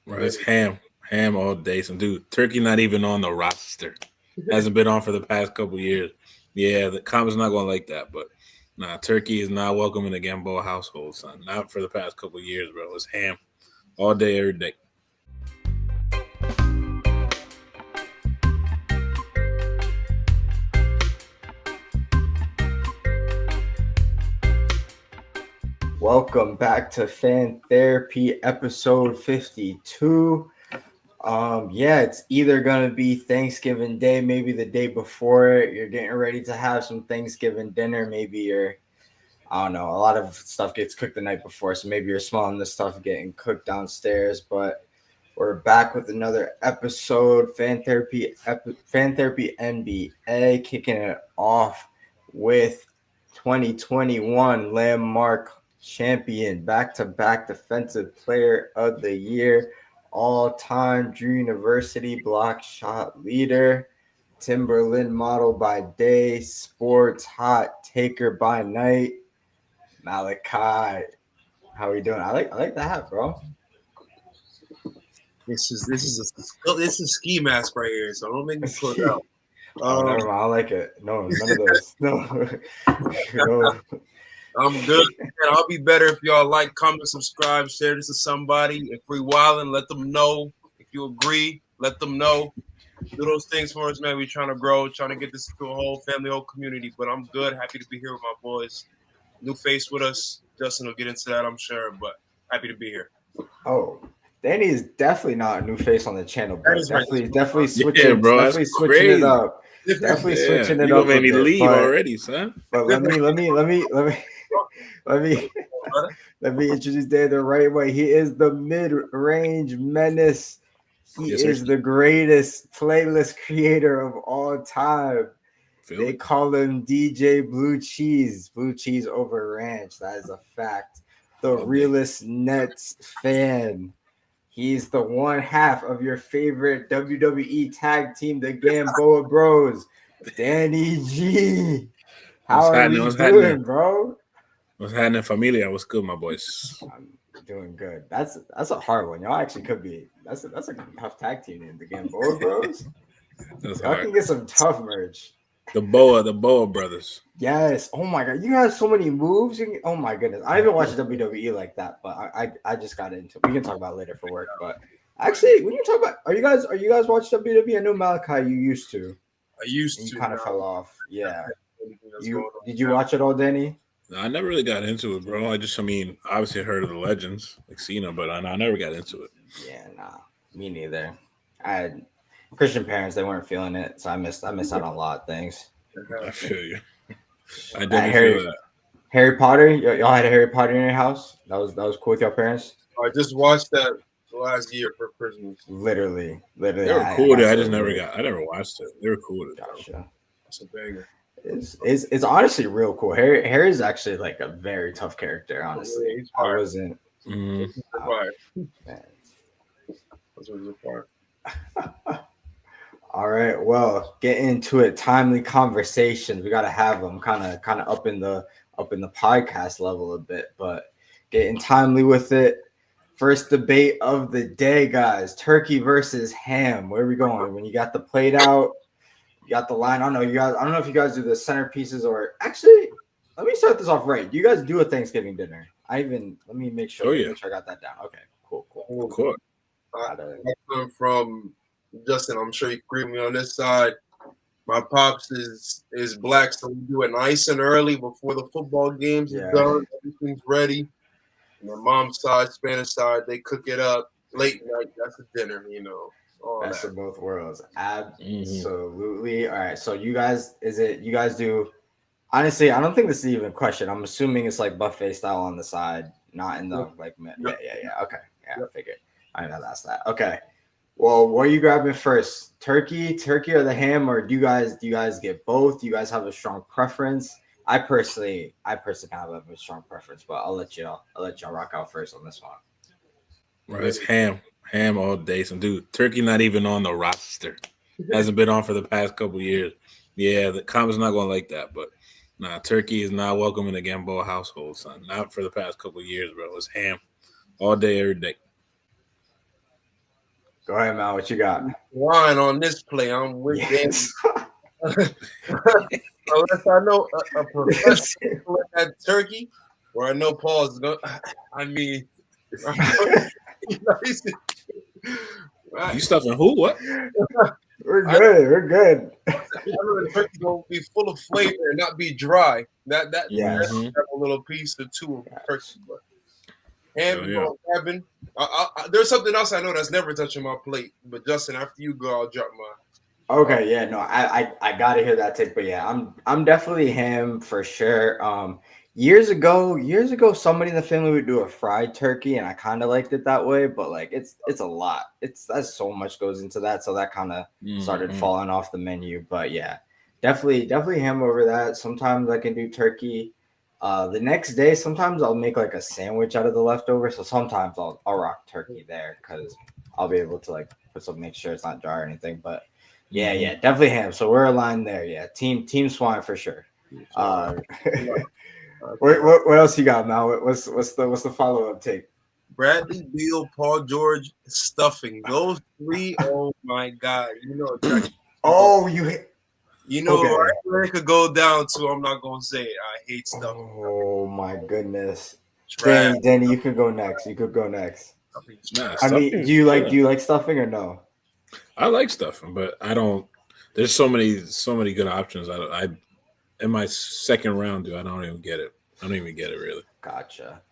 Bro, it's ham all day. Some dude, turkey not even on the roster. Hasn't been on for the past couple years. Yeah, the comments not gonna like that, but nah, turkey is not welcome in the Gamboa household, son. Not for the past couple years, bro. It's ham all day, every day. Welcome back to Fan Therapy episode 52. It's either gonna be Thanksgiving Day, maybe the day before it. You're getting ready to have some Thanksgiving dinner. Maybe I don't know, a lot of stuff gets cooked the night before, so maybe you're smelling the stuff getting cooked downstairs. But we're back with another episode, Fan Therapy NBA, kicking it off with 2021 landmark champion, back-to-back defensive player of the year, all-time Drew University block shot leader, Timberland model by day, sports hot taker by night, Malachi. How are you doing? I like the hat, bro. This is ski mask right here, so don't make me pull it out. Never mind. I like it. No, none of those. No, no. I'm good. I'll be better if y'all like, comment, subscribe, share this to somebody. If we wildin', let them know. If you agree, let them know. Do those things for us, man. We're trying to grow, trying to get this to a whole family, whole community. But I'm good. Happy to be here with my boys. New face with us. Justin will get into that, I'm sure. But happy to be here. Oh, Danny is definitely not a new face on the channel, bro. That is right. Definitely switching. Yeah, bro, definitely that's switching crazy. it up. Definitely Yeah, switching it you up. gonna make me a bit, leave already, son. But let me introduce Dan the right way. He is the mid-range menace. He Yes, is sir. the greatest playlist creator of all time. Feel They it? call him DJ Blue Cheese. Blue Cheese over Ranch. That is a fact. The All day. realest Nets fan. He's the one half of your favorite WWE tag team, the Gamboa Bros. Danny G. How What's are happening? we What's happening? doing, bro? What's happening, familia? What's good, my boys? I'm doing good. That's a hard one. Y'all actually could be. That's a tough tag team name, the Gamboa Bros. That's Y'all hard. can get some tough merch. The Boa brothers. Yes. Oh my god, you have so many moves. Oh my goodness, I haven't watched WWE like that, but I just got into. We can talk about it later for work, but actually, when you talk about, are you guys watch WWE? I know Malachi, you used to. I used And to. you kind of fell off. Yeah. That's going on. Did you watch it all, Danny? I never really got into it, bro. I mean, obviously I heard of the legends like Cena, but I never got into it. Yeah, nah, me neither. I had Christian parents; they weren't feeling it, so I missed out on a lot of things. I feel you. I That definitely feel that. Harry Potter, y'all had a Harry Potter in your house. That was cool with your parents. I just watched that last year for Christmas. Literally. They were I cool with got it. I to just never agree. got. I never watched it. They were cool with it. Gotcha. That's a banger. It's honestly real cool. Harry's actually like a very tough character. Honestly, He's I fire. wasn't. Mm-hmm. He's fire. Man. That's what he's fire. All right, well, get into it. Timely conversations. We gotta have them kind of up in the podcast level a bit, but getting timely with it. First debate of the day, guys. Turkey versus ham. Where are we going? When you got the plate out, you got the line. I don't know you guys. I don't know if you guys do the centerpieces or actually. Let me start this off right. Do you guys do a Thanksgiving dinner? Let me make sure. Oh, yeah. Make sure I got that down. Okay, cool. Of course. I come from Justin. I'm sure you agree with me on this side. My pops is black, so we do it nice and early before the football games is done. Everything's ready. And my mom's side, Spanish side, they cook it up late night. That's a dinner, Best that. of both worlds. Absolutely. All right. So you guys do honestly, I don't think this is even a question. I'm assuming it's like buffet style on the side, not in the like yeah. Okay. Yeah, I figured. I gotta ask that. Okay. Well, what are you grabbing first? Turkey or the ham, or do you guys get both? Do you guys have a strong preference? I personally kind of have a strong preference, but I'll let y'all rock out first on this one. Right, it's ham all day. Some dude, turkey not even on the roster. Hasn't been on for the past couple years. Yeah, the comments not gonna like that, but nah, turkey is not welcome in the Gamboa household, son. Not for the past couple years, bro. It's ham all day, every day. Go ahead, Mal. What you got? Line on this play. I'm with Yes. Unless I know a professional at turkey, or I know Paul's going. I mean, You stuffing who? What? We're good. We're good. I know the turkey gonna be full of flavor and not be dry. That Yes. have a little piece or two of turkey, but ham grabbing. There's something else I know that's never touching my plate. But Justin, after you go, I'll drop mine. Okay, yeah, no, I gotta hear that take, but yeah, I'm definitely ham for sure. Years ago, somebody in the family would do a fried turkey, and I kind of liked it that way, but like it's a lot. That's so much goes into that, so that kind of started falling off the menu. But yeah, definitely ham over that. Sometimes I can do turkey. The next day, sometimes I'll make like a sandwich out of the leftover. So sometimes I'll rock turkey there because I'll be able to like put some, make sure it's not dry or anything, but. Yeah, definitely ham. So we're aligned there. Yeah, team Swine for sure. What else you got, Mal? What's the follow up take? Bradley Beal, Paul George, stuffing. Those three. Oh my God! Okay. right where it could go down to. I'm not gonna say it. I hate stuffing. Oh my goodness. Trash. Danny, you could go next. Nah, I mean, do you like stuffing or no? I like stuffing, but I don't. There's so many good options. I in my second round, I don't even get it. I don't even get it really. Gotcha.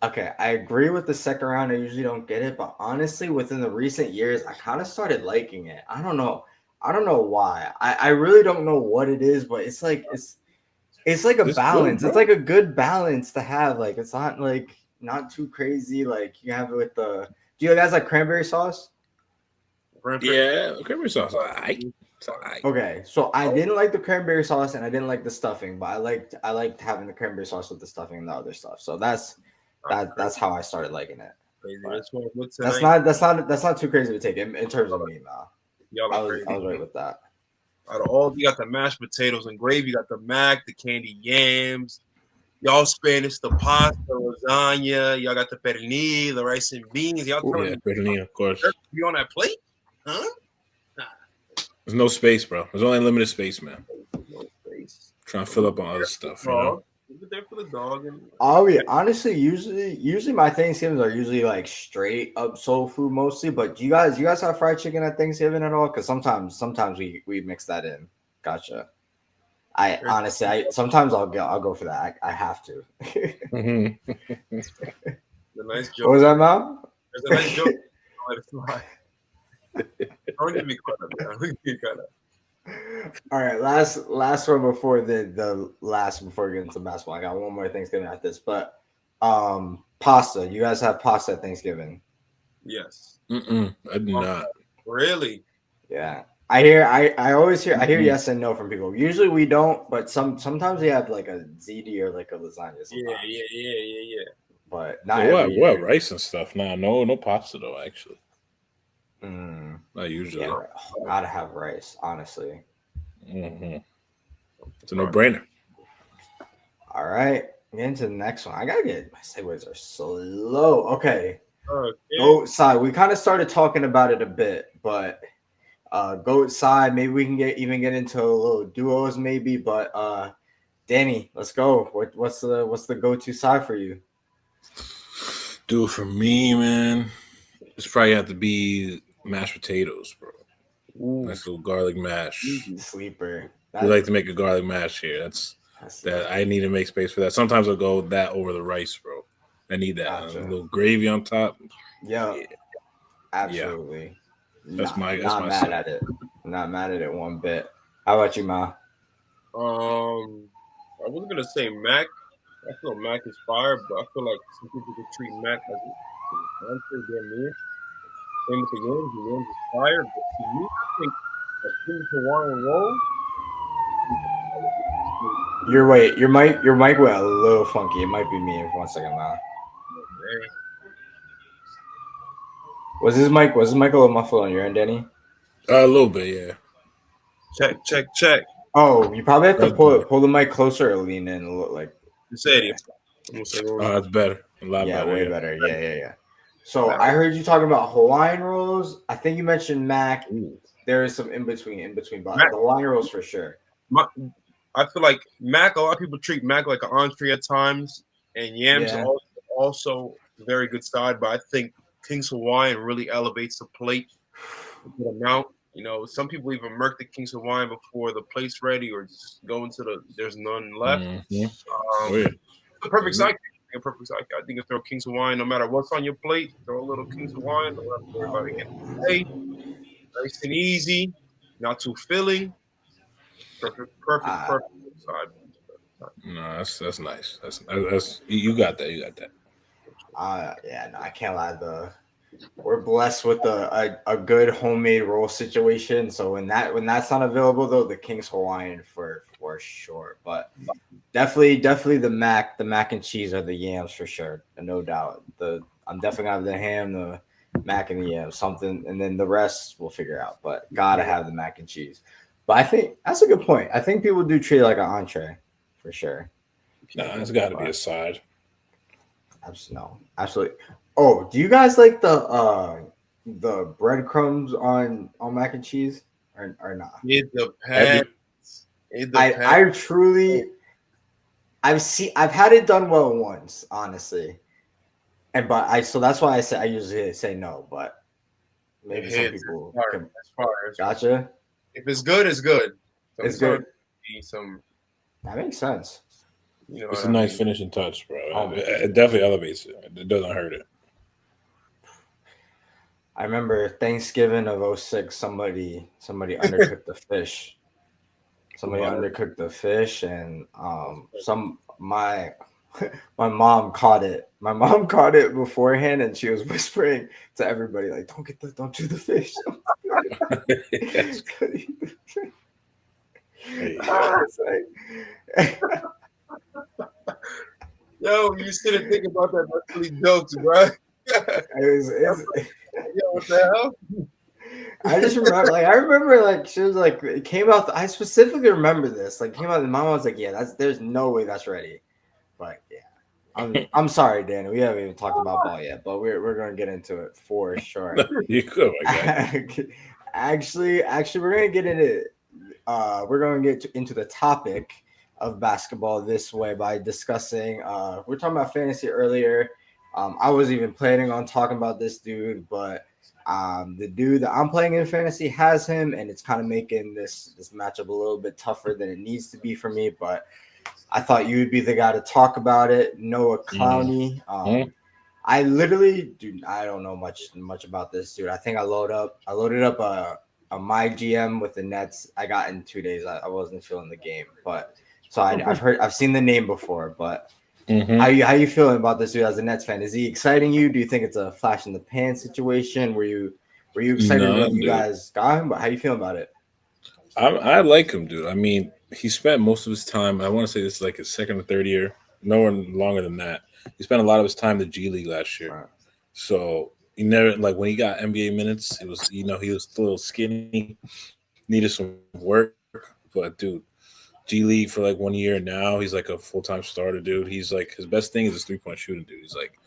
Okay, I agree with the second round. I usually don't get it, but honestly, within the recent years, I kind of started liking it. I don't know why. I really don't know what it is, but it's like it's like a balance. It's like a good balance to have. Like it's not like not too crazy. Like you have it with the. Do you guys like cranberry sauce? Yeah, cranberry sauce. Okay, so I didn't like the cranberry sauce and I didn't like the stuffing, but I liked having the cranberry sauce with the stuffing and the other stuff. So that's how I started liking it. That's not too crazy to take in terms of me, man. I was right with that. Out of all, you got the mashed potatoes and gravy, you got the mac, the candy yams, y'all Spanish, the pasta, lasagna, y'all got the pernil, the rice and beans. Y'all pernil, of course. Be on that plate, huh? Nah. There's no space, bro. There's only limited space, man. No space. Trying to fill up on other stuff, you know. There for the dog. Honestly, usually my Thanksgivings are usually like straight up soul food mostly. But do you guys have fried chicken at Thanksgiving at all? Because sometimes we mix that in. Gotcha. Sometimes I'll go for that. I have to. The nice joke. What was that, Mom? There's a nice joke. Don't give me credit. All right, last one before the last before we get into basketball. I got one more Thanksgiving at this, but pasta. You guys have pasta at Thanksgiving? Yes. I do not. Really? Yeah. I always hear yes and no from people. Usually we don't, but sometimes we have like a ziti or like a lasagna. Sometimes. Yeah. But not what rice and stuff? Nah, no pasta though. Actually, not usually. Yeah, gotta have rice, honestly. It's a no-brainer. All right, get into the next one. I gotta get my segues are slow. Okay. Goat side. We kind of started talking about it a bit, but goat side. Maybe we can get into a little duos, maybe. But Danny, let's go. What's the go-to side for you? Dude, for me, man, it's probably have to be mashed potatoes, bro. Nice little garlic mash. Sleeper. We like to make a garlic mash here. That's that. I need to make space for that. Sometimes I'll go that over the rice, bro. I need that. Gotcha. A little gravy on top. Yeah. Absolutely. Yeah. That's my mad at it. Not mad at it one bit. How about you, Ma? I wasn't gonna say Mac. I feel Mac is fire, but I feel like some people could treat Mac as an entree damn near. Same with the yams. The yams is fire, but to me, I think a steamed Hawaiian roll. Your mic went a little funky. It might be me. 1 second, Ma. Okay. Was his mic a little muffled on your end, Danny? A little bit, yeah. Check. Oh, you probably have to pull the mic closer or lean in. Look like. You said it. It's better. A lot better. Way better. Yeah. So I heard you talking about Hawaiian rolls. I think you mentioned mac. Ooh. There is some in between, but Mac- the Hawaiian rolls for sure. I feel like mac. A lot of people treat mac like an entree at times, and yams Yeah. also a very good side. But I think King's Hawaiian really elevates the plate a good amount. You know, some people even murk the King's Hawaiian before the plate's ready, or just go into there's none left. Mhm. Oh, yeah. The perfect sidekick. A perfect sidekick. I think you throw King's Hawaiian no matter what's on your plate. Throw a little King's Hawaiian. Don't have to worry about it getting away. Nice and easy, not too filling. Perfect side. No, that's nice. That's you got that. You got that. Yeah, no, I can't lie. We're blessed with a good homemade roll situation. So when that's not available though, the King's Hawaiian for sure. But definitely the mac and cheese or the yams for sure, no doubt. I'm definitely gonna have the ham, the mac and the yams, something, and then the rest we'll figure out. But gotta have the mac and cheese. But I think that's a good point. I think people do treat it like an entree for sure. Nah, it's got to be a side. Absolutely. Oh, do you guys like the breadcrumbs on mac and cheese or not? It depends. I truly I've had it done well once, honestly. So that's why I usually say no, but maybe some people can, gotcha. If it's good, it's good. It's good. That makes sense. You know, it's a nice finishing touch, bro. It definitely elevates it. It doesn't hurt it. I remember Thanksgiving of 2006, somebody undercooked the fish. Somebody undercooked the fish, and my mom caught it. My mom caught it beforehand, and she was whispering to everybody like, "Don't do the fish." Yo, you sit and think about that. That's really jokes, bro. What the hell? I just remember, I remember, she was like, it came out. I specifically remember this. Like, came out, and my mom was like, "Yeah, there's no way that's ready." But yeah, I'm sorry, Dan. We haven't even talked about ball yet, but we're gonna get into it for sure. You could, actually, we're gonna get into into the topic of basketball this way by discussing. We're talking about fantasy earlier. I was even planning on talking about this dude, but the dude that I'm playing in fantasy has him, and it's kind of making this matchup a little bit tougher than it needs to be for me. But I thought you would be the guy to talk about it, Noah Clowney. I literally, dude, I don't know much about this dude. I think I loaded up a my GM with the Nets. I got in 2 days. I wasn't feeling the game, but so I've seen the name before, but. How you feeling about this dude as a Nets fan? Is he exciting you? Do you think it's a flash in the pan situation? Were you excited when you guys got him? But how you feeling about it? I like him, dude. I mean, he spent most of his time. I want to say this is like his second or third year. Nowhere longer than that. He spent a lot of his time in the G League last year. Right. So he never when he got NBA minutes. It was he was a little skinny, needed some work. But dude. G League for 1 year now. He's like a full-time starter, dude. He's like his best thing is his 3-point shooting, dude. He's like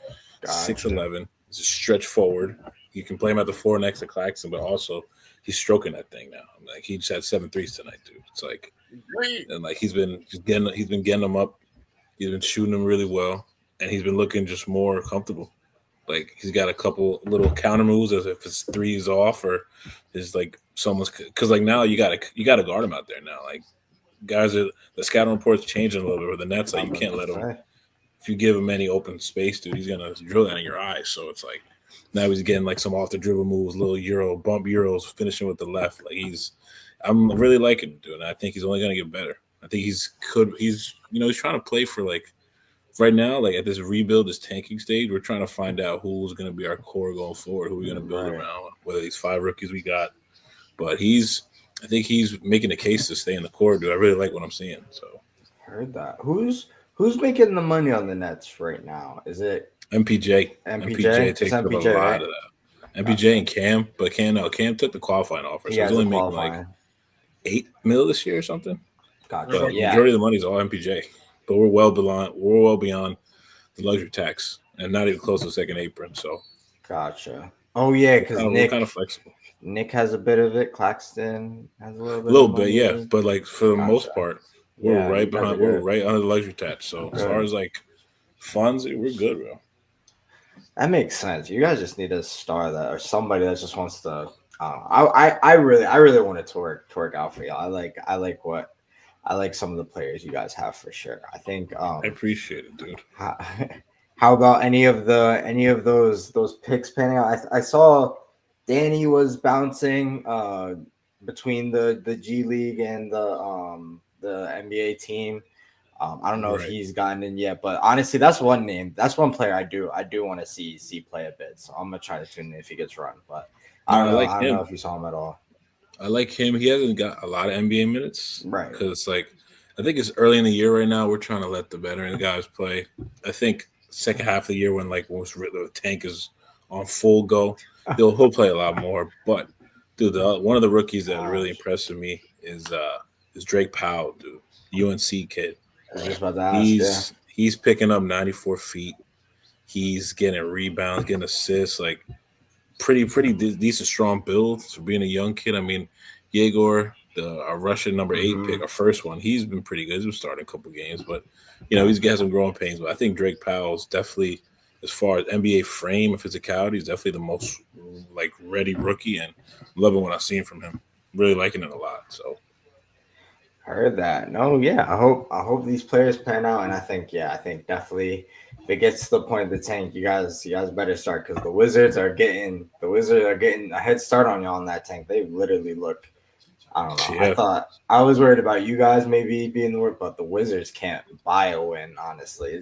6'11". He's a stretch forward. You can play him at the 4 next to Claxton, but also he's stroking that thing now. Like he just had 7 threes tonight, dude. It's like and he's been getting them up. He's been shooting them really well, and he's been looking just more comfortable. Like he's got a couple little counter moves as if his three is off or is someone's because now you gotta guard him out there now. Like guys the scouting report's changing a little bit with the Nets. Like you can't let him if you give him any open space, dude, he's gonna drill that in your eyes. So it's like now he's getting some off the dribble moves, little bump euros, finishing with the left. I'm really liking him, dude. And I think he's only gonna get better. I think he's trying to play for right now, at this rebuild, this tanking stage, we're trying to find out who's gonna be our core going forward, who we're gonna build around, whether these 5 rookies we got. But I think he's making a case to stay in the core, dude. I really like what I'm seeing. So heard that. Who's making the money on the Nets right now? Is it MPJ? MPJ takes up a lot of that. MPJ and Cam, but Cam took the qualifying offer, so he's only making $8 million this year or something. Gotcha. But majority of the money is all MPJ. But we're well beyond the luxury tax, and not even close to the second apron. So Gotcha. Oh yeah, because We're kind of flexible. Nick has a bit of it. Claxton has a little A bit little of bit, yeah. money. But like for the most Gotcha. part, we're Yeah, right you guys are behind. We're good. right under the luxury tax. So as far Good. as like funds, we're good, bro. That makes sense. You guys just need a star that or somebody that just wants to. I really want to twerk out for y'all. I like some of the players you guys have for sure. I think. I appreciate it, dude. How, how about any of those picks panning out? I saw Danny was bouncing between the G League and the NBA team. I don't know if Right. he's gotten in yet, but honestly, that's one name. That's one player I do want to see play a bit. So I'm gonna try to tune in if he gets run. But I don't I know. like I don't know him. if you saw him at all. I like him. He hasn't got a lot of NBA minutes, Right. Because it's like I think it's early in the year right now. We're trying to let the veteran guys play. I think second half of the year when the tank is on full go, he'll play a lot more. But dude, one of the rookies that really impressed me is Drake Powell, dude, UNC kid. I was just about to ask. Yeah. He's picking up 94 feet. He's getting rebounds, getting assists, like pretty decent, strong build for being a young kid. I mean, Yegor, a Russian number 8 pick, our first one, he's been pretty good. He's been starting a couple games, but he's got some growing pains. But I think Drake Powell's definitely, as far as NBA frame and physicality, he's definitely the most like ready rookie, and I'm loving what I've seen from him. Really liking it a lot. So Heard that. No, yeah. I hope these players pan out, and I think definitely if it gets to the point of the tank, you guys better start because the Wizards are getting a head start on y'all in that tank. They literally look. I don't know. Yeah. I thought I was worried about you guys maybe being the word, but the Wizards can't buy a win. Honestly,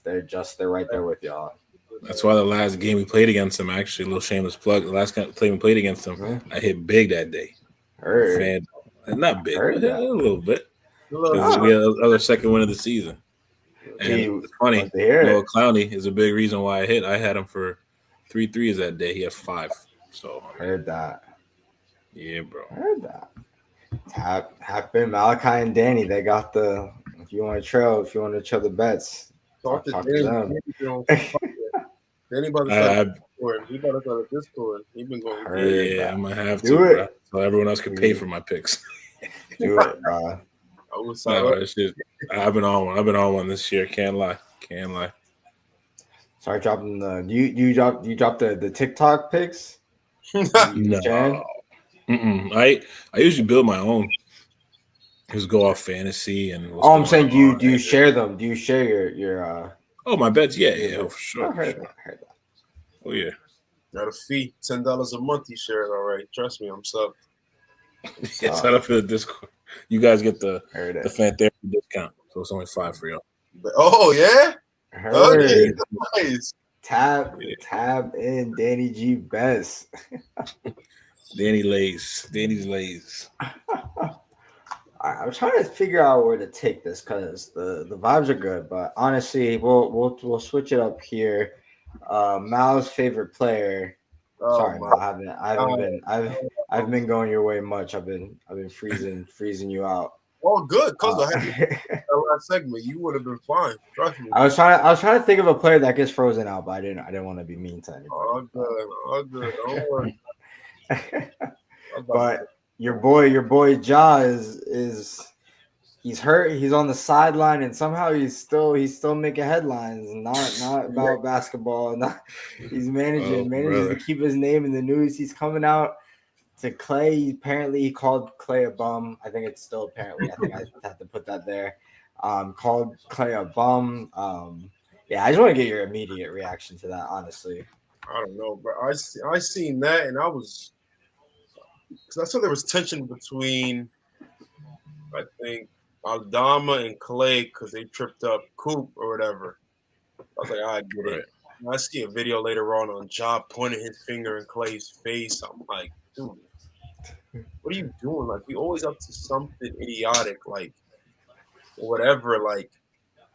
they're right there with y'all. That's why the last game we played against them, actually, a little shameless plug. The last play we played against them, I hit big that day. Heard. Not big, but Heard a little bit. Look, We had another second win of the season. And it's funny, love to hear it. Noah Clowney is a big reason why I hit. I had him for 3 threes that day. He had 5. So Heard that. Yeah, bro. Heard that. Happen Malachi and Danny. They got the. If you want to trail the bets, talk to talk Danny. to them. Danny about to start Discord. He about to start a Discord. He been going. Yeah, I'm gonna have Do to, it. bro. So everyone else can pay for my picks. Do it, bro. I've been on one this year. Can't lie. Start dropping the. You drop the TikTok pics? No. I usually build my own. Just go off fantasy and. I'm saying, do you share them? Do you share your? Oh, my bets, yeah, for sure. I heard that. Oh yeah. Got a fee, $10 a month. You share it already. Trust me, I'm subbed. Yeah, sign up for the Discord. You guys get the fan therapy discount, so it's only $5 for y'all. Oh yeah. Okay, nice. Tab in Danny G Best. Danny's lays. I'm trying to figure out where to take this because the vibes are good, but honestly, we'll switch it up here. Mal's favorite player. Sorry, Mal, I've been going your way much. I've been freezing you out. Oh, good, cause I had that last segment. You would have been fine. Trust me. I was trying to think of a player that gets frozen out, but I didn't want to be mean to anybody. All good. Don't worry. But your boy Ja is he's hurt. He's on the sideline, and somehow he's still making headlines. Not about basketball. He's managing to keep his name in the news. He's coming out to Clay. Apparently, he called Clay a bum. I think it's still apparently. I think I have to put that there. Called Clay a bum. Yeah, I just want to get your immediate reaction to that. Honestly, I don't know, but I seen that, and I was because I saw there was tension between I think Aldama and Clay because they tripped up Coop or whatever. I was like, I get it. And I see a video later on Ja pointing his finger in Clay's face. I'm like, dude, what are you doing? Like, we always up to something idiotic, like whatever. Like,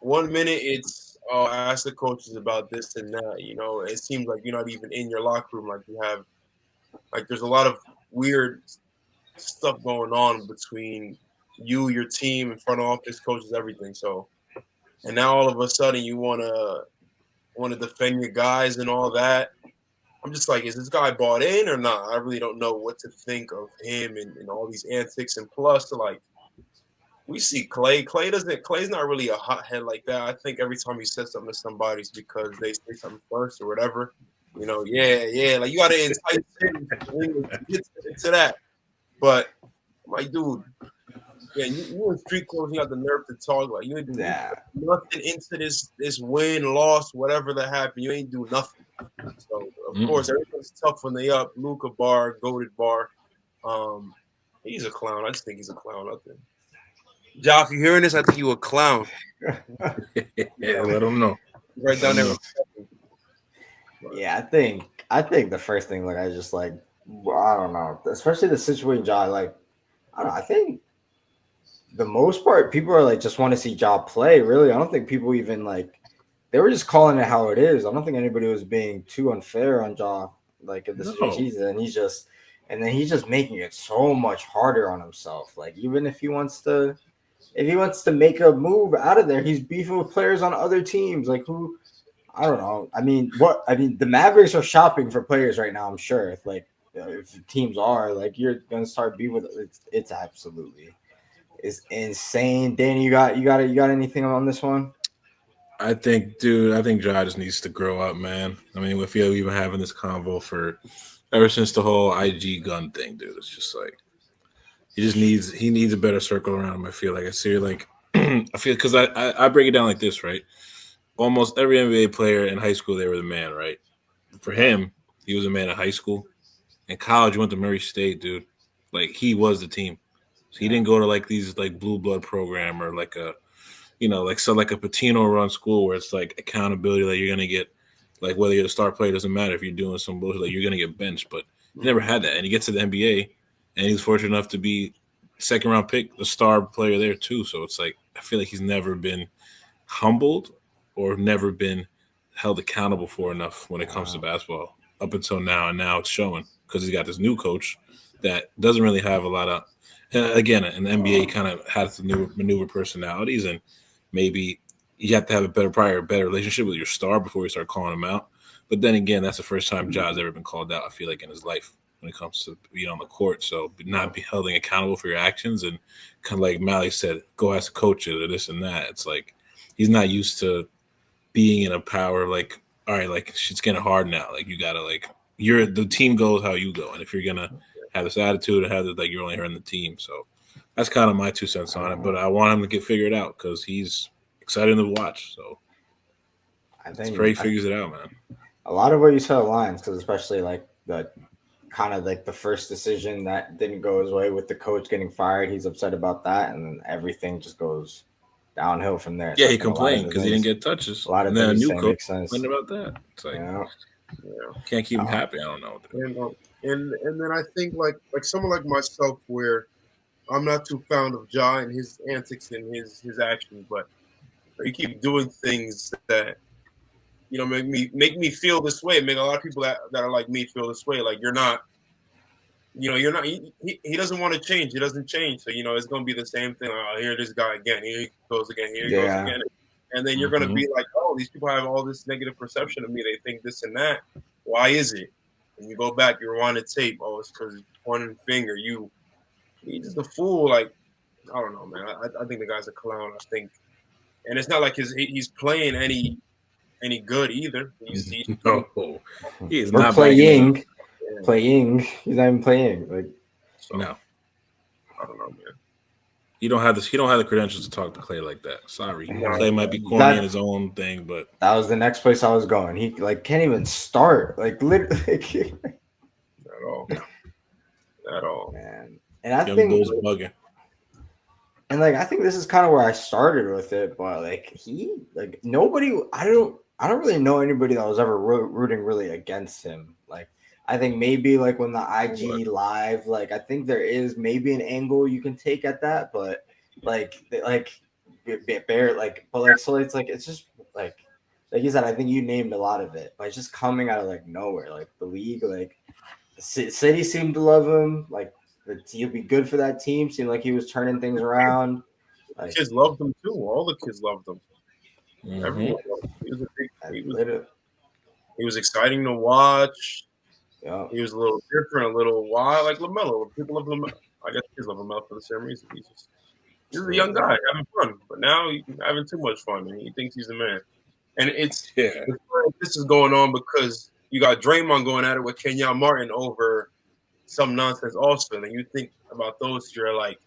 1 minute it's ask the coaches about this and that. It seems like you're not even in your locker room. Like you have, like there's a lot of weird stuff going on between you, your team, and front office, coaches, everything. So, and now all of a sudden you want to defend your guys and all that. I'm just like, is this guy bought in or not? I really don't know what to think of him and all these antics. And plus, like, we see Clay. Clay's not really a hothead like that. I think every time he says something to somebody, it's because they say something first or whatever. You know, yeah. Like, you got to entice him to get to that. But, my dude, yeah, you in street clothes, you got the nerve to talk. Like, you ain't do nothing into this win, loss, whatever that happened. You ain't do nothing. So, of course, everything's tough when they up. Luka Bar, goated Bar. He's a clown. I just think he's a clown out there. Joff, you hearing this? I think you a clown. Yeah, let him know. Right down there. Yeah, I think the first thing, like, I just like, I don't know, especially the situation, Ja. Like, I don't know. I think the most part, people are like just want to see Ja play. Really, I don't think people even like. They were just calling it how it is. I don't think anybody was being too unfair on Ja. Like, in the situation, and he's just making it so much harder on himself. Like, even if he wants to make a move out of there, he's beefing with players on other teams. Like, who? I don't know. I mean, the Mavericks are shopping for players right now. I'm sure. Like, if the teams are, like, you're gonna start beefing with. It's absolutely, it's insane. Danny, you got anything on this one? I think Ja just needs to grow up, man. I mean, if you're even having this convo for ever since the whole IG gun thing, dude, it's just like he needs a better circle around him. I feel like I feel because I break it down like this, right? Almost every NBA player in high school, they were the man, right? For him, he was a man in high school. In college, he went to Murray State, dude. Like, he was the team. So he didn't go to like these like blue blood program or like a like a Patino run school where it's like accountability that you're gonna get, like, whether you're the star player, doesn't matter if you're doing some bullshit, like, you're gonna get benched. But he never had that, and he gets to the NBA, and he's fortunate enough to be second round pick, the star player there too. So it's like I feel like he's never been humbled or never been held accountable for enough when it comes to basketball up until now, and now it's showing because he's got this new coach that doesn't really have a lot of. Again, an NBA kind of has the new maneuver personalities, and maybe you have to have a better relationship with your star before you start calling him out. But then again, that's the first time Ja's ever been called out, I feel like, in his life when it comes to being on the court. So not be held accountable for your actions, and kind of like Malik said, go ask the coaches or this and that. It's like he's not used to being in a power like, all right, like, shit's getting hard now. Like, you gotta, like, the team goes how you go, and if you're gonna have this attitude and have it like you're only hurting the team. So that's kind of my 2 cents on it. But I want him to get figured out because he's exciting to watch. So I think he figures it out, man. A lot of what you said aligns, because especially like the kind of like the first decision that didn't go his way with the coach getting fired, he's upset about that, and then everything just goes downhill from there. Yeah, he complained because he didn't get touches. A lot of things a new coach complained about that. It's like, can't keep him happy. I don't know. And then I think like someone like myself, where I'm not too fond of Ja and his antics and his actions, but he keep doing things that, you know, make me feel this way. Make a lot of people that are like me feel this way. Like, you're not. He doesn't want to change. He doesn't change. So, you know, it's going to be the same thing. Oh, here this guy again. Here he goes again. Here he goes again. And then you're going to be like, oh, these people have all this negative perception of me. They think this and that. Why is it? And you go back, you rewind the tape. Oh, it's because pointing finger. He's just a fool. Like, I don't know, man. I think the guy's a clown. I think, and it's not like he's playing any good either. He's not playing. Playing. He's not even playing. Like, so, no. I don't know, man. He don't have the credentials to talk to Clay like that. Sorry. Clay might be corny in his own thing, but that was the next place I was going. He like can't even start. Like, literally. At all. Man. And I Young think Bull's bugging. And like I think this is kind of where I started with it, but like nobody, I don't really know anybody that was ever rooting really against him. Like, I think maybe like when the IG live, like I think there is maybe an angle you can take at that, but so it's like it's just like you said, I think you named a lot of it, but it's just coming out of like nowhere. Like the league, like City seemed to love him. Like he'll be good for that team. Seemed like he was turning things around. Like, kids loved him too. All the kids loved him. Mm-hmm. Everyone loved him. He was exciting to watch. Yeah. He was a little different, a little wild, like LaMelo. People love LaMelo. I guess kids love LaMelo for the same reason. He's a young guy having fun, but now he's having too much fun, and he thinks he's the man. And Yeah. this is going on because you got Draymond going at it with Kenyon Martin over some nonsense also. And you think about those, you're like,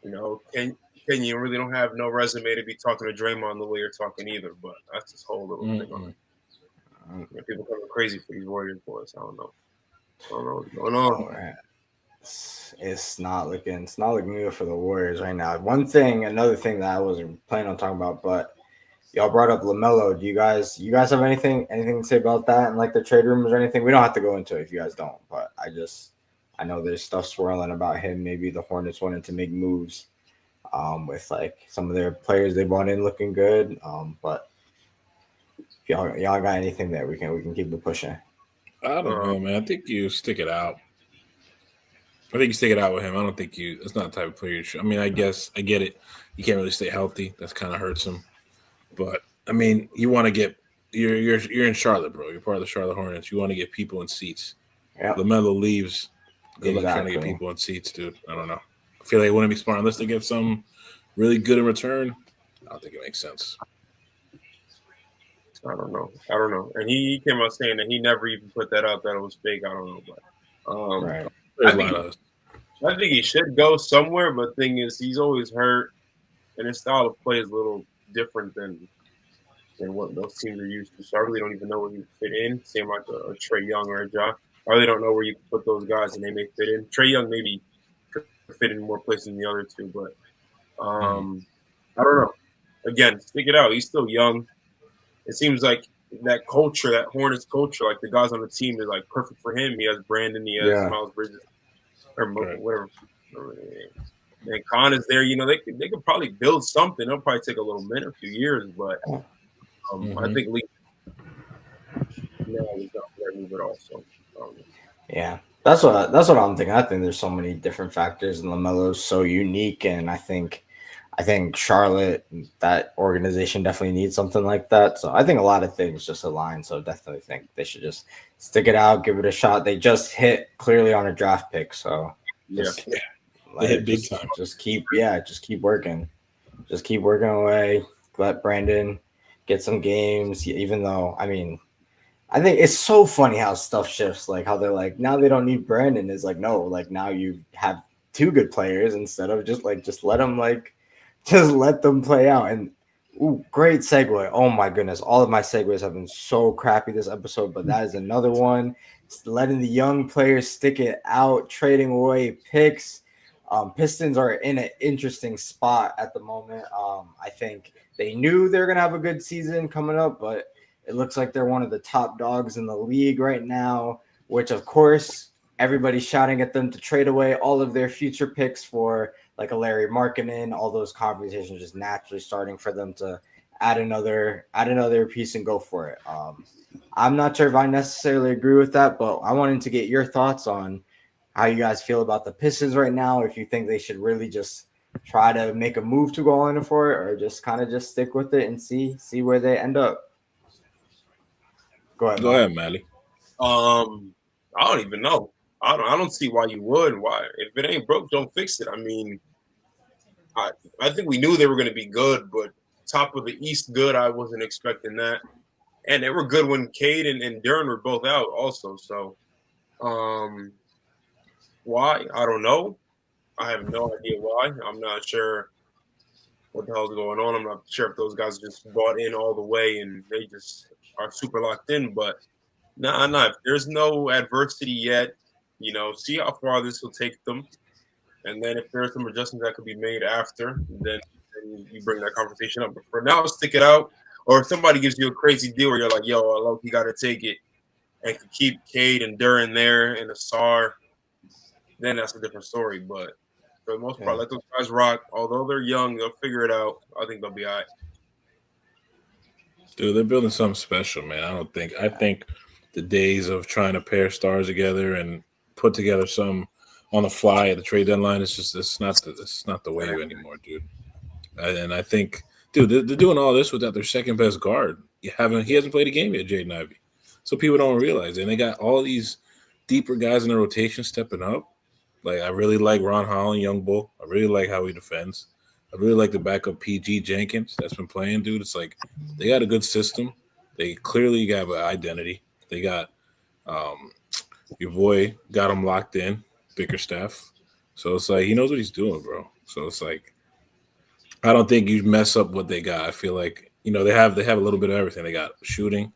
Kenyon really don't have no resume to be talking to Draymond the way you're talking either. But that's this whole little thing on it. People coming crazy for these Warriors boys. I don't know what's going on. Oh, man. It's not looking good for the Warriors right now. Another thing that I wasn't planning on talking about, but y'all brought up LaMelo. Do you guys have anything to say about that and like the trade rumors or anything? We don't have to go into it if you guys don't, but I know there's stuff swirling about him. Maybe the Hornets wanted to make moves with like some of their players they brought in looking good. But if y'all got anything there, we can keep it pushing. I don't know, man. I think you stick it out. I think you stick it out with him. I don't think it's not the type of player you should. I mean, I guess I get it. You can't really stay healthy. That's kind of hurts him. But I mean, you want to get you're in Charlotte, bro. You're part of the Charlotte Hornets. You want to get people in seats. Yep. LaMelo leaves. Good luck trying to get people in seats, dude. I don't know. I feel like it wouldn't be smart unless they get some really good in return. I don't think it makes sense. I don't know. And he came out saying that he never even put that out, that it was fake. I don't know. But Right. I think he should go somewhere, but the thing is, he's always hurt, and his style of play is a little different than what those teams are used to. So I really don't even know where you fit in. Same like a Trae Young or a Ja. I really don't know where you can put those guys and they may fit in. Trae Young maybe could fit in more places than the other two, but I don't know. Again, stick it out. He's still young. It seems like that culture, that Hornets culture, like the guys on the team is like perfect for him. He has Brandon, he has Miles Bridges, or whatever. And Khan is there. They could probably build something. It'll probably take a few years, but I think Lee is not there move at all. So yeah, that's what I'm thinking. I think there's so many different factors, and LaMelo's so unique, and I think Charlotte, that organization definitely needs something like that. So I think a lot of things just align. So definitely think they should just stick it out, give it a shot. They just hit clearly on a draft pick, so they hit big time. Just keep working, just keep working away. Let Brandon get some games, even though I think it's so funny how stuff shifts. Like how they're like now they don't need Brandon. Is like no, like now you have two good players instead of just let them just let them play out. And great segue. Oh my goodness. All of my segues have been so crappy this episode, but that is another one. Just letting the young players stick it out, trading away picks. Pistons are in an interesting spot at the moment. I think they knew they were going to have a good season coming up, but it looks like they're one of the top dogs in the league right now, which of course everybody's shouting at them to trade away all of their future picks for like a Larry Markkinen, all those conversations just naturally starting for them to add another piece and go for it. I'm not sure if I necessarily agree with that, but I wanted to get your thoughts on how you guys feel about the Pistons right now. If you think they should really just try to make a move to go on for it, or just kind of just stick with it and see where they end up. Go ahead, Mally. I don't even know. I don't see why you would. Why? If it ain't broke, don't fix it. I mean, I think we knew they were going to be good, but top of the East good, I wasn't expecting that. And they were good when Cade and Duren were both out also. So why? I don't know. I have no idea why. I'm not sure what the hell's going on. I'm not sure if those guys just bought in all the way and they just are super locked in. But nah. There's no adversity yet. See how far this will take them. And then if there's some adjustments that could be made after, then you bring that conversation up. But for now, stick it out. Or if somebody gives you a crazy deal where you're like, yo, you got to take it and could keep Cade and Duren there and Asar, then that's a different story. But for the most part, let those guys rock. Although they're young, they'll figure it out. I think they'll be all right. Dude, they're building something special, man. I think the days of trying to pair stars together and put together some on the fly at the trade deadline, it's not the way anymore, dude. And I think, dude, they're doing all this without their second best guard. He hasn't played a game yet, Jaden Ivey. So people don't realize it. And they got all these deeper guys in the rotation stepping up. Like I really like Ron Holland, young bull. I really like how he defends. I really like the backup PG Jenkins that's been playing, dude. It's like they got a good system. They clearly have an identity. They got um, your boy got him locked in, Bickerstaff. So it's like he knows what he's doing, bro. So it's like I don't think you mess up what they got. I feel like they have a little bit of everything. They got shooting,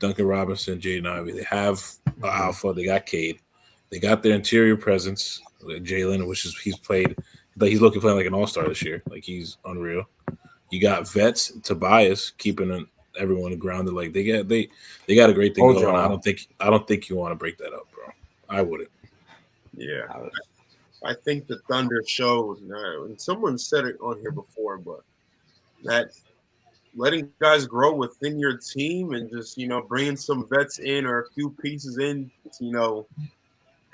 Duncan Robinson, Jaden Ivey. They have Alpha. They got Cade. They got their interior presence, like Jalen, which is he's played. Like he's looking playing like an all-star this year. Like he's unreal. You got vets, Tobias keeping everyone grounded. Like they got a great thing going. I don't think you want to break that up, bro. I wouldn't. Yeah, I think the Thunder showed, and someone said it on here before, but that letting guys grow within your team and just bringing some vets in or a few pieces in,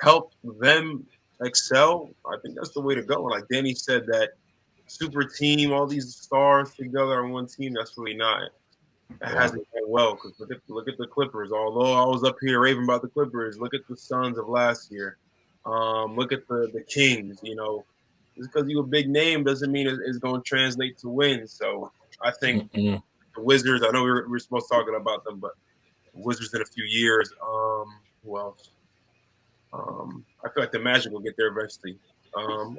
help them excel. I think that's the way to go. Like Danny said, that super team, all these stars together on one team, that's really not. It hasn't gone well because look at the Clippers. Although I was up here raving about the Clippers, look at the Suns of last year. Look at the Kings. Just because you're a big name doesn't mean it's going to translate to wins. So I think the Wizards. I know we were supposed to talking about them, but the Wizards in a few years. Who else? I feel like the Magic will get there eventually.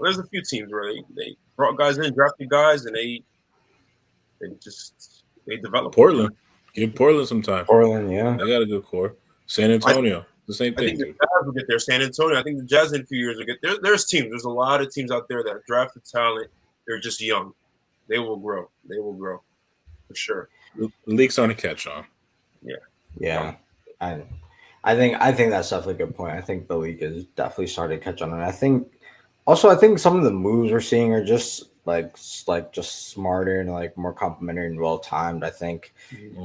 There's a few teams where they brought guys in, drafted guys, and they develop. Portland. Give Portland some time. Portland, yeah. They got a good core. San Antonio, the same thing. I think the Jazz will get there. San Antonio, I think the Jazz in a few years will get there. There's teams. There's a lot of teams out there that drafted talent. They're just young. They will grow. They will grow for sure. The league's on a catch on. Yeah. I think that's definitely a good point. I think the league is definitely starting to catch on, and I think some of the moves we're seeing are just just smarter and like more complimentary and well timed. I think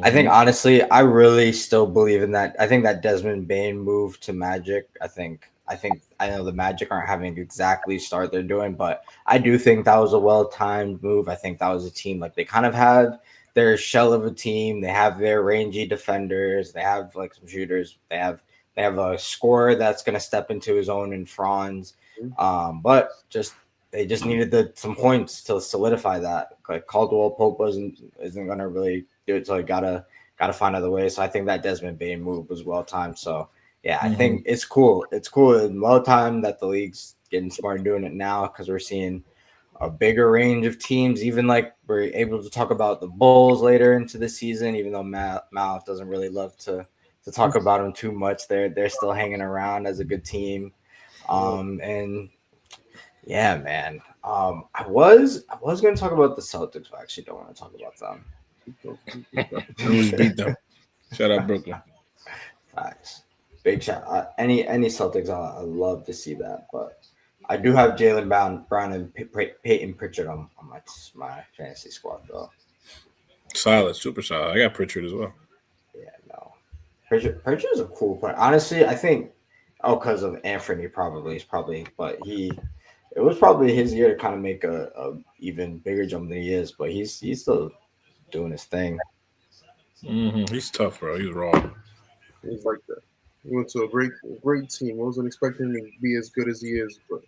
honestly, I really still believe in that. I think that Desmond Bane move to Magic. I know the Magic aren't having exactly start they're doing, but I do think that was a well timed move. I think that was a team like they kind of had their shell of a team. They have their rangy defenders. They have like some shooters. They have a scorer that's going to step into his own in Franz. But they just needed some points to solidify that. Like Caldwell Pope isn't going to really do it, so you gotta find other ways. So I think that Desmond Bane move was well timed. So yeah, I think it's cool. It's cool and well timed that the league's getting smart doing it now because we're seeing a bigger range of teams. Even like we're able to talk about the Bulls later into the season, even though Mal doesn't really love to talk about them too much. They're still hanging around as a good team. And yeah, man. I was going to talk about the Celtics, but I actually don't want to talk about them. We beat them. Shout out Brooklyn. Facts. Big shout. Any Celtics, I love to see that. But I do have Jaylen Brown and Peyton Pritchard on my fantasy squad, though. Solid, super solid. I got Pritchard as well. Yeah, no. Pritchard is a cool player. Honestly, I think because of Anthony but it was probably his year to kind of make a even bigger jump than he is, but he's still doing his thing. He's tough, bro. He's raw. He's like that. He went to a great team. I wasn't expecting him to be as good as he is, but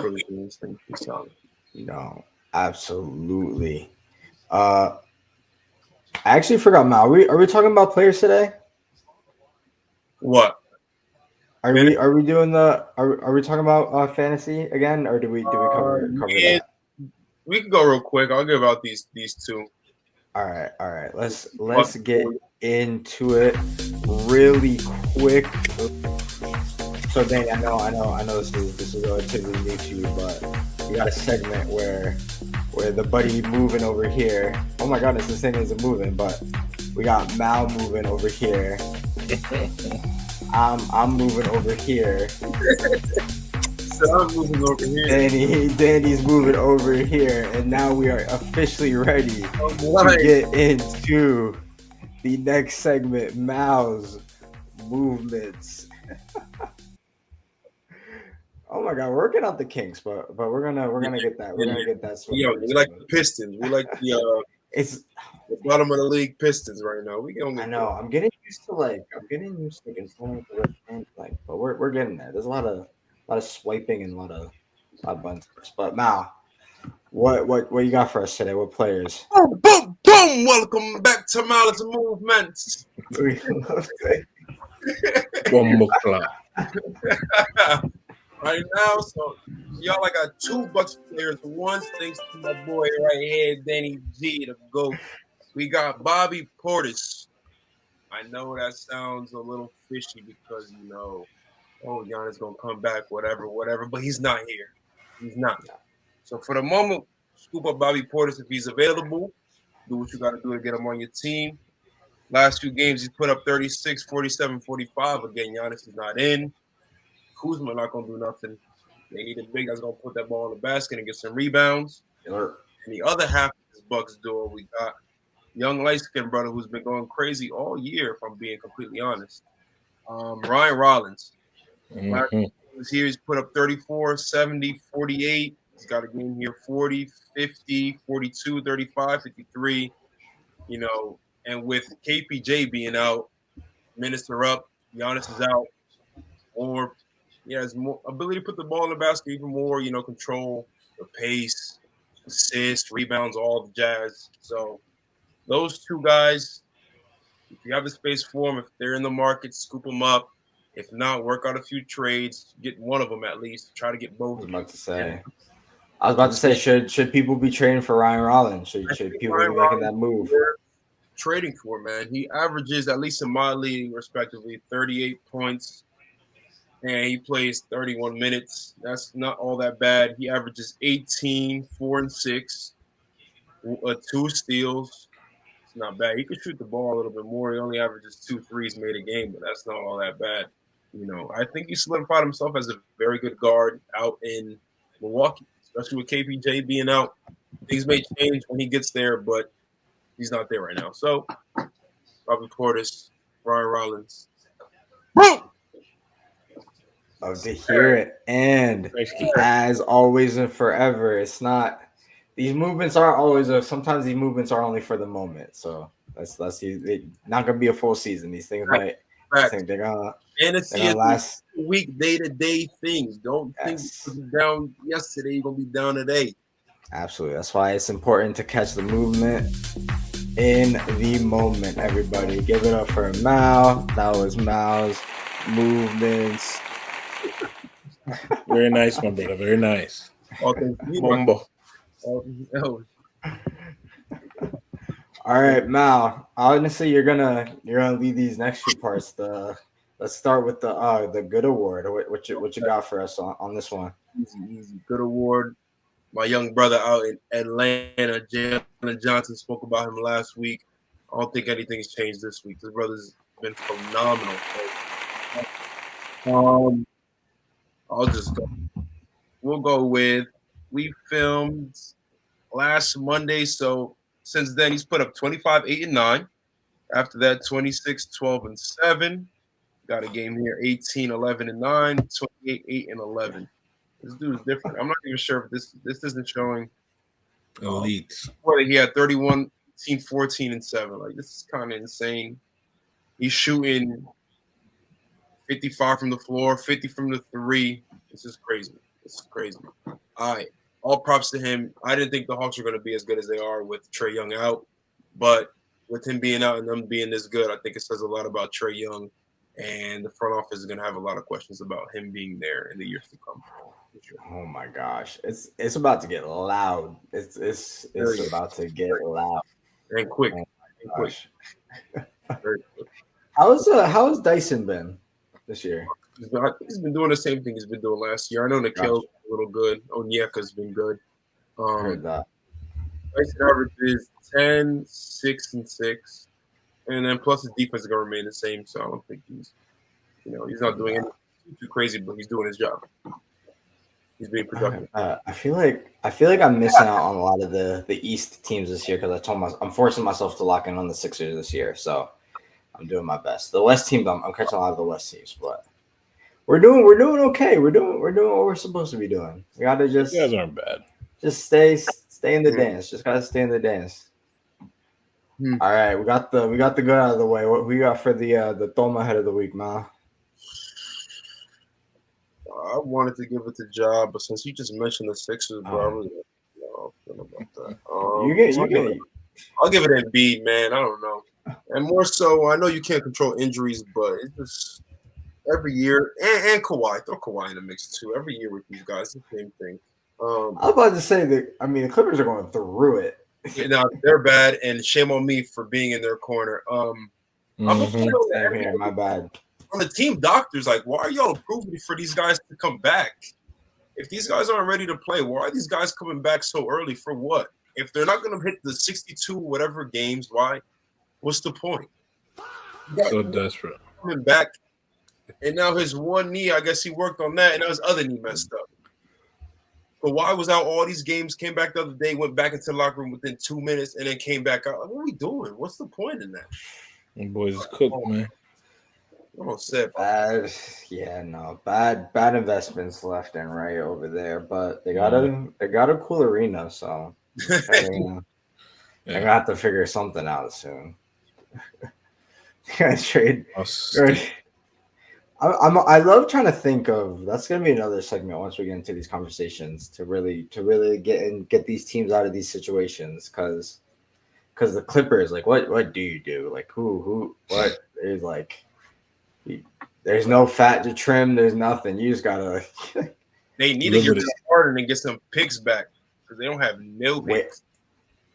really doing his thing. He's solid. No, absolutely. I actually forgot, Mal. Are we talking about players today? What? Are we doing are we talking about fantasy again, or do we cover that? We can go real quick. I'll give out these two. All right. Let's get into it really quick. So Danny, I know this is relatively new to you, but we got a segment where the buddy moving over here. Oh my goodness, this thing isn't moving, but we got Mal moving over here. I'm moving over here. So I'm moving over here. Danny's moving over here, and now we are officially ready to get into the next segment, Mal's movements. Oh my God, we're working out the kinks, but we're gonna get that. We're gonna get that. Yeah, we like the Pistons. We like the bottom of the league Pistons right now. I know. I'm getting used to like. I'm getting used to controlling the right hand, like, but we're getting there. There's a lot of swiping and a lot of buttons. But Mal, what you got for us today? What players? Boom, boom, boom. Welcome back to Miles Movements. Bombo club. Right now, so y'all, I got 2 Bucks players. One thanks to my boy right here, Danny G, the GOAT. We got Bobby Portis. I know that sounds a little fishy because, oh, Giannis going to come back, whatever, but he's not here. He's not. So for the moment, scoop up Bobby Portis if he's available. Do what you got to do to get him on your team. Last 2 games, he's put up 36, 47, 45. Again, Giannis is not in. Kuzma not going to do nothing. They need a big that's going to put that ball in the basket and get some rebounds. Sure. And the other half of this Bucks duo, we got young light-skinned brother who's been going crazy all year, if I'm being completely honest. Ryan Rollins. Mm-hmm. Here he's put up 34, 70, 48. He's got a game here 40, 50, 42, 35, 53. And with KPJ being out, minutes are up, Giannis is out, or he has more ability to put the ball in the basket, even more, control the pace, assists, rebounds, all the jazz. So those 2 guys, if you have the space for them, if they're in the market, scoop them up. If not, work out a few trades, get one of them at least. Try to get both. I was about to say, should people be trading for Ryan Rollins? Should people be making that move? Trading for, man. He averages, at least in my league, respectively, 38 points. And he plays 31 minutes. That's not all that bad. He averages 18, 4 and 6, 2 steals. It's not bad. He could shoot the ball a little bit more. He only averages 2 threes made a game, but that's not all that bad. I think he solidified himself as a very good guard out in Milwaukee, especially with KPJ being out. Things may change when he gets there, but he's not there right now. So, Bobby Portis, Ryan Rollins. Love to hear it. And as always and forever, it's not. These movements aren't always. Sometimes these movements are only for the moment. So that's not gonna be a full season. These things might. I think they're gonna. Fantasy is last week, day-to-day things. Don't think you're down yesterday, you're gonna be down today. Absolutely. That's why it's important to catch the movement in the moment. Everybody, give it up for Mal. That was Mal's movements. Very nice, my brother. Very nice. Bombo. All right, Mal. Honestly, you're gonna lead these next 2 parts. Let's start with the good award. What you got for us on this one? Easy. Good award. My young brother out in Atlanta, Jalen Johnson, spoke about him last week. I don't think anything's changed this week. His brother's been phenomenal. I'll just go. We'll go with, we filmed last Monday, so since then he's put up 25, 8, and 9. After that, 26, 12, and 7. Got a game here, 18, 11, and 9, 28, 8, and 11. This dude is different. I'm not even sure if this isn't showing. Elite. Whether he had 31, 18, 14, and 7. Like, this is kind of insane. He's shooting 55 from the floor, 50 from the 3. This is crazy. All right. All props to him. I didn't think the Hawks were going to be as good as they are with Trae Young out. But with him being out and them being this good, I think it says a lot about Trae Young. And the front office is going to have a lot of questions about him being there in the years to come. Sure. Oh my gosh, it's about to get loud. It's about to get loud and quick. Oh How has Dyson been this year? He's been doing the same thing he's been doing last year. I know Nikhil's a little good. Onyeka's been good. Heard that. Dyson average is 10, 6, and 6. And then plus his defense is going to remain the same. So I don't think he's not doing anything too crazy, but he's doing his job. He's being productive. I feel like I'm missing out on a lot of the East teams this year because I'm forcing myself to lock in on the Sixers this year. So I'm doing my best. The West teams, I'm catching a lot of the West teams, but we're doing okay. We're doing what we're supposed to be doing. We gotta just. You guys aren't bad. Just stay in the dance. Just gotta stay in the dance. All right, we got the good out of the way. What we got for the Toma head of the week, man? I wanted to give it to Ja, but since you just mentioned the Sixers, bro, I really don't know about that. I'll give it Embiid, man. I don't know. And more so, I know you can't control injuries, but it's just every year, and Kawhi, throw Kawhi in the mix too. Every year with these guys, the same thing. I was about to say that. I mean, the Clippers are going through it. Now they're bad, and shame on me for being in their corner. I'm Same here, my bad. On the team doctors, like, why are y'all approving for these guys to come back? If these guys aren't ready to play, why are these guys coming back so early? For what? If they're not going to hit the 62 whatever games, why? What's the point? So desperate. Coming back, and now his one knee, I guess he worked on that, and now his other knee messed up. But why was out all these games, came back the other day, went back into the locker room within 2 minutes, and then came back out? Like, what are we doing? What's the point in that? Them boys is cooked, man. Bad investments left and right over there, but they got a cool arena, so they're gonna have to figure something out soon. Trade. I love trying to think of that's gonna be another segment once we get into these conversations to really get these teams out of these situations because the Clippers, like, what do you do? Like, what is like. There's no fat to trim. There's nothing. You just gotta. They need to get some Harden and get some picks back because they don't have no picks.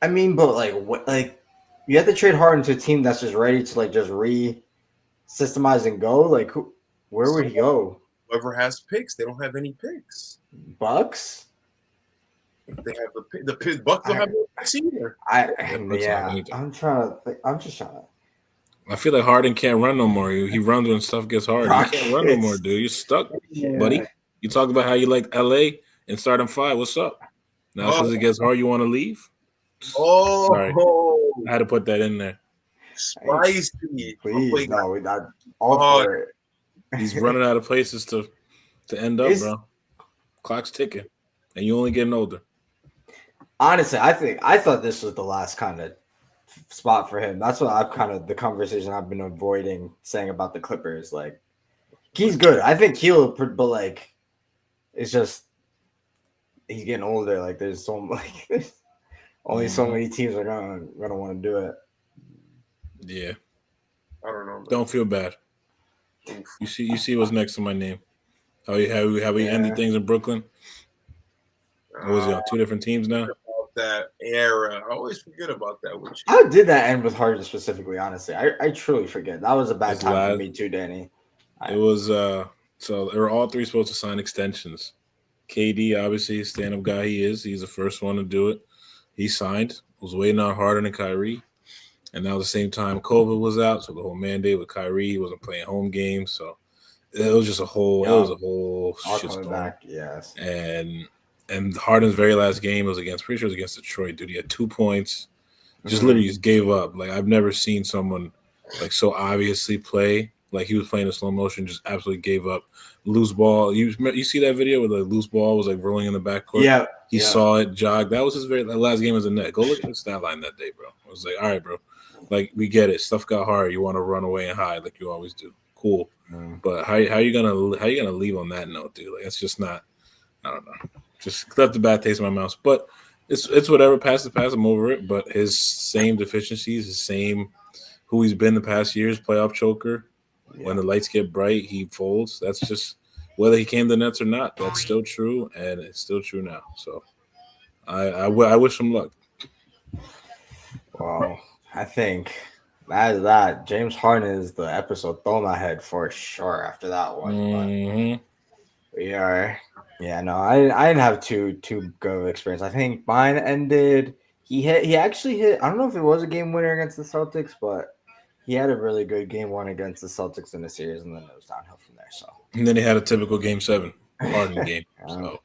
I mean, but like you have to trade Harden to a team that's just ready to like just re-systemize and go. Like, where would he go? Whoever has picks, they don't have any picks. Bucks. They have the Bucks don't have no picks either. I'm trying to think. I'm just trying to. I feel like Harden can't run no more. He runs when stuff gets hard. He can't run no more, dude. You're stuck, buddy. You talked about how you like LA and starting 5. What's up? Now because it gets hard, you want to leave? Oh, sorry. I had to put that in there. Spicy. Please, no, we're not all for it. He's running out of places to end up, bro. Clock's ticking, and you only getting older. Honestly, I thought this was the last kind of spot for him. That's what I've kind of the conversation I've been avoiding saying about the Clippers. Like, he's good. I think he'll, but like, it's just he's getting older. Like, there's only so many teams are gonna want to do it. Yeah, I don't know. Don't feel bad. You see what's next to my name. How we ended things in Brooklyn? What was he on 2 different teams now? That era. I always forget about that. How did that end with Harden specifically? Honestly, I truly forget. That was a bad time for me too, Danny. It was so they were all 3 supposed to sign extensions. KD, obviously, stand-up guy he is. He's the first one to do it. He signed. Was waiting on Harden and Kyrie. And now at the same time, COVID was out, so the whole mandate with Kyrie, he wasn't playing home games. So it was just a whole shitstorm. Back, yes. And Harden's very last game was pretty sure it was against Detroit, dude. He had 2 points, literally just gave up. Like, I've never seen someone like so obviously play like he was playing in slow motion, just absolutely gave up. Loose ball. You see that video where the loose ball was like rolling in the backcourt? Yeah. He saw it, jogged. That was his last game as a net. Go look at the stat line that day, bro. I was like, all right, bro. Like, we get it. Stuff got hard. You want to run away and hide like you always do. Cool. But how you gonna leave on that note, dude? Like, it's just not. I don't know. Just left the bad taste in my mouth. But it's whatever. Pass the pass. I'm over it. But his same deficiencies, his same who he's been the past years, playoff choker. Yeah. When the lights get bright, he folds. That's just whether he came to the Nets or not. That's still true, and it's still true now. So I wish him luck. Well, I think that James Harden is the episode throw my head for sure after that one. But we are. Yeah, no, I didn't have too good of experience. I think mine ended. He actually hit. I don't know if it was a game winner against the Celtics, but he had a really good game 1 against the Celtics in the series, and then it was downhill from there. So. And then he had a typical game 7 Harden game. So.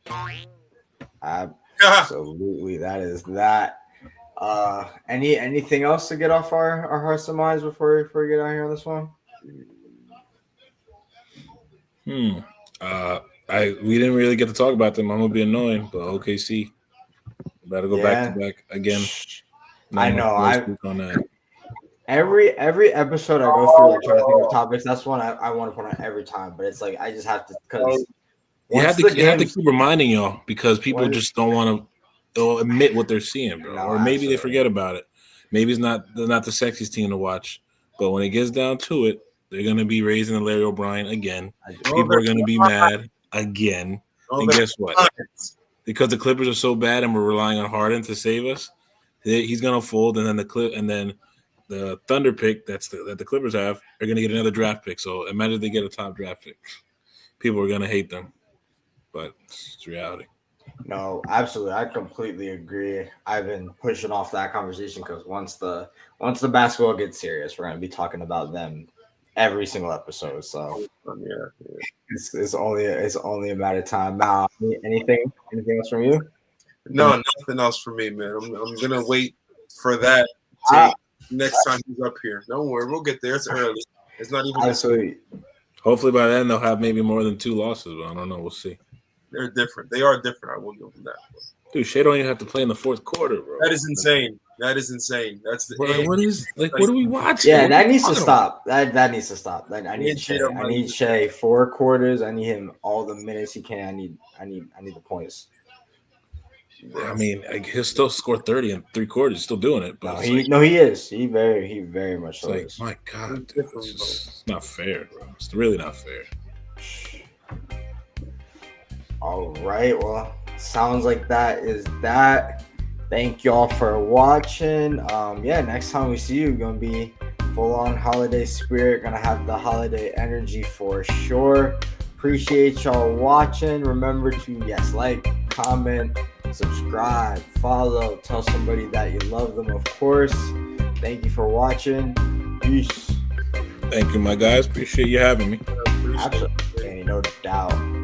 Absolutely, that is that. Anything else to get off our hearts and minds before we get out here on this one? We didn't really get to talk about them. I'm gonna be annoying, but OKC better go back to back again. I know. On that. every episode I go through like trying to think of topics. That's one I want to put on every time. But it's like I just have to because You have to keep reminding y'all because people just don't want to admit what they're seeing, bro. No, or maybe absolutely. they forget about it. Maybe it's not the sexiest team to watch. But when it gets down to it, they're gonna be raising Larry O'Brien again. People are gonna be mad again. And guess what? Because the Clippers are so bad and we're relying on Harden to save us, he's gonna fold, and then the Thunder pick that the Clippers have are gonna get another draft pick. So imagine they get a top draft pick. People are gonna hate them. But it's reality. No, absolutely. I completely agree. I've been pushing off that conversation because once the basketball gets serious, we're gonna be talking about them every single episode. So it's only a matter of time. Now, anything else from you? No, nothing else for me, man. I'm gonna wait for that next time he's up here. Don't worry, we'll get there. It's early. It's not even absolutely. Hopefully by then they'll have maybe more than 2 losses, but I don't know. We'll see. They're different. They are different. I will give them that. Dude, Shea don't even have to play in the fourth quarter, bro. That is insane. That's the what are we watching? Yeah, that needs to stop. That needs to stop. I need Shea. I need Shea 4 quarters. I need him all the minutes he can. I need the points. I mean, he'll still score 30 in 3 quarters. He's still doing it, but he is. He very much so is. My God, dude, it's not fair, bro. It's really not fair. All right. Well, sounds like that is that. Thank y'all for watching. Next time we see you, gonna be full on holiday spirit. Gonna have the holiday energy for sure. Appreciate y'all watching. Remember to like, comment, subscribe, follow, tell somebody that you love them, of course. Thank you for watching. Peace. Thank you, my guys. Appreciate you having me. Absolutely. No doubt.